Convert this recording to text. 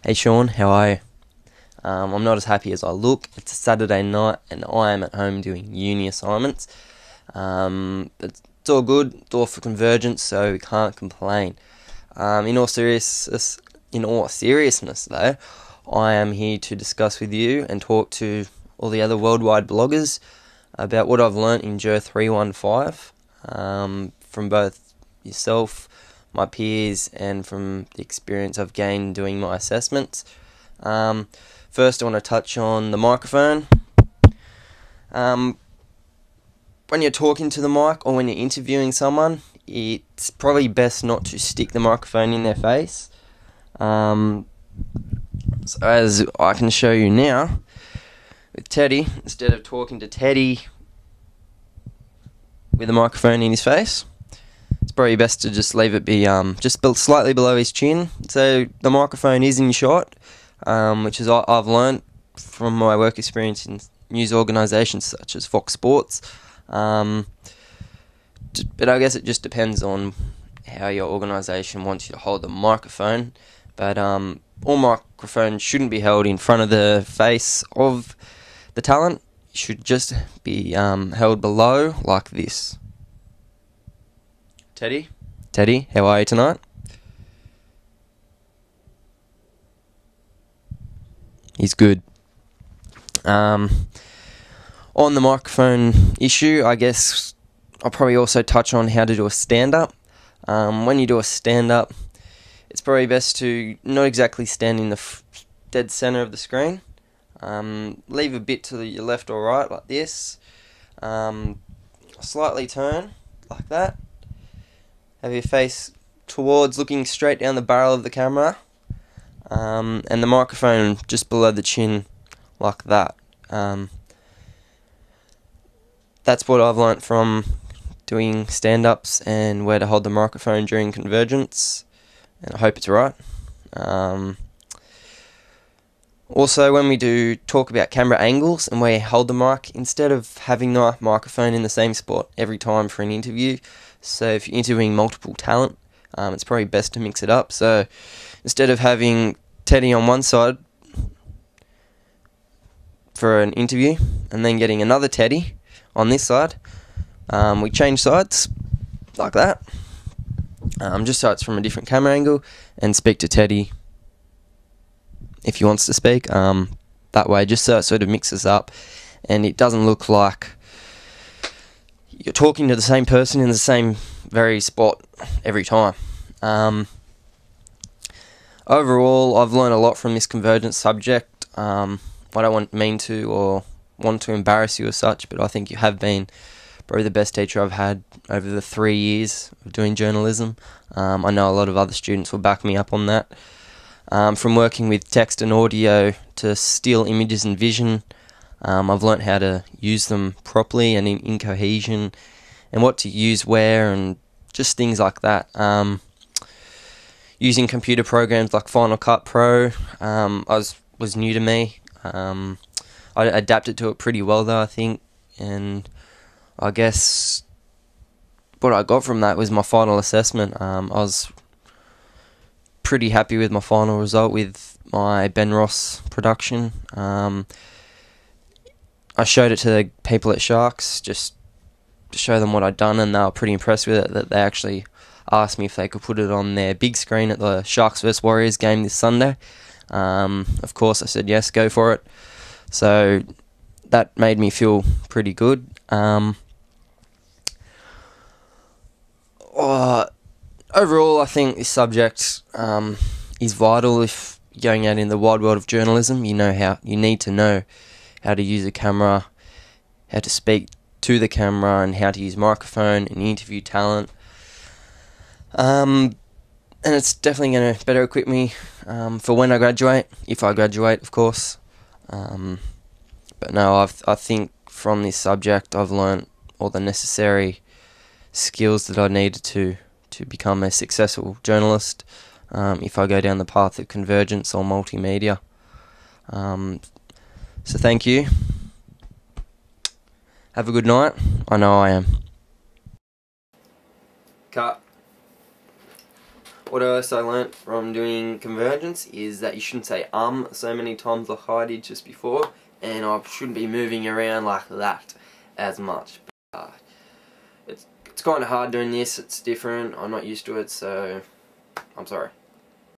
Hey Sean, how are you? I'm not as happy as I look. It's a Saturday night and I am at home doing uni assignments. But it's all good. It's all for Convergence, so we can't complain. In all seriousness though, I am here to discuss with you and talk to all the other worldwide bloggers about what I've learnt in JER 315 from both yourself, my peers, and from the experience I've gained doing my assessments. First, I want to touch on the microphone. When you're talking to the mic or when you're interviewing someone, it's probably best not to stick the microphone in their face. So as I can show you now, with Teddy, instead of talking to Teddy with the microphone in his face, it's probably best to just leave it be slightly below his chin. So the microphone is in shot, which is I've learned from my work experience in news organisations such as Fox Sports. But I guess it just depends on how your organisation wants you to hold the microphone. But all microphones shouldn't be held in front of the face of the talent. It should just be held below like this. Teddy, how are you tonight? He's good. On the microphone issue, I guess I'll probably also touch on how to do a stand-up. When you do a stand-up, it's probably best to not exactly stand in the dead centre of the screen. Leave a bit to your left or right, like this. Slightly turn, like that. Have your face towards, looking straight down the barrel of the camera. And the microphone just below the chin, like that. That's what I've learnt from doing stand-ups and where to hold the microphone during Convergence, and I hope it's right. Also, when we do talk about camera angles and where you hold the mic, instead of having the microphone in the same spot every time for an interview, so if you're interviewing multiple talent, it's probably best to mix it up. So instead of having Teddy on one side for an interview and then getting another Teddy on this side, we change sides like that, just so it's from a different camera angle, and speak to Teddy if he wants to speak, that way, just so it sort of mixes up and it doesn't look like you're talking to the same person in the same very spot every time. Overall, I've learned a lot from this Convergence subject. I don't mean to or want to embarrass you as such, but I think you have been probably the best teacher I've had over the 3 years of doing journalism. I know a lot of other students will back me up on that. From working with text and audio to still images and vision, I've learnt how to use them properly and in cohesion, and what to use where, and just things like that. Using computer programs like Final Cut Pro was new to me. I adapted to it pretty well though, I think, and I guess what I got from that was my final assessment. I was pretty happy with my final result with my Ben Ross production. I showed it to the people at Sharks just to show them what I'd done, and they were pretty impressed with it, that they actually asked me if they could put it on their big screen at the Sharks vs Warriors game this Sunday. Of course I said yes, go for it. So that made me feel pretty good. Overall, I think this subject is vital if you're going out in the wide world of journalism. You need to know how to use a camera, how to speak to the camera, and how to use microphone and interview talent. And it's definitely going to better equip me for when I graduate, if I graduate, of course. But no, I think from this subject I've learnt all the necessary skills that I needed to become a successful journalist if I go down the path of Convergence or multimedia. So thank you. Have a good night. I know I am. Cut. What else I learnt from doing Convergence is that you shouldn't say so many times like I did just before, and I shouldn't be moving around like that as much. It's kind of hard doing this, it's different, I'm not used to it, so I'm sorry.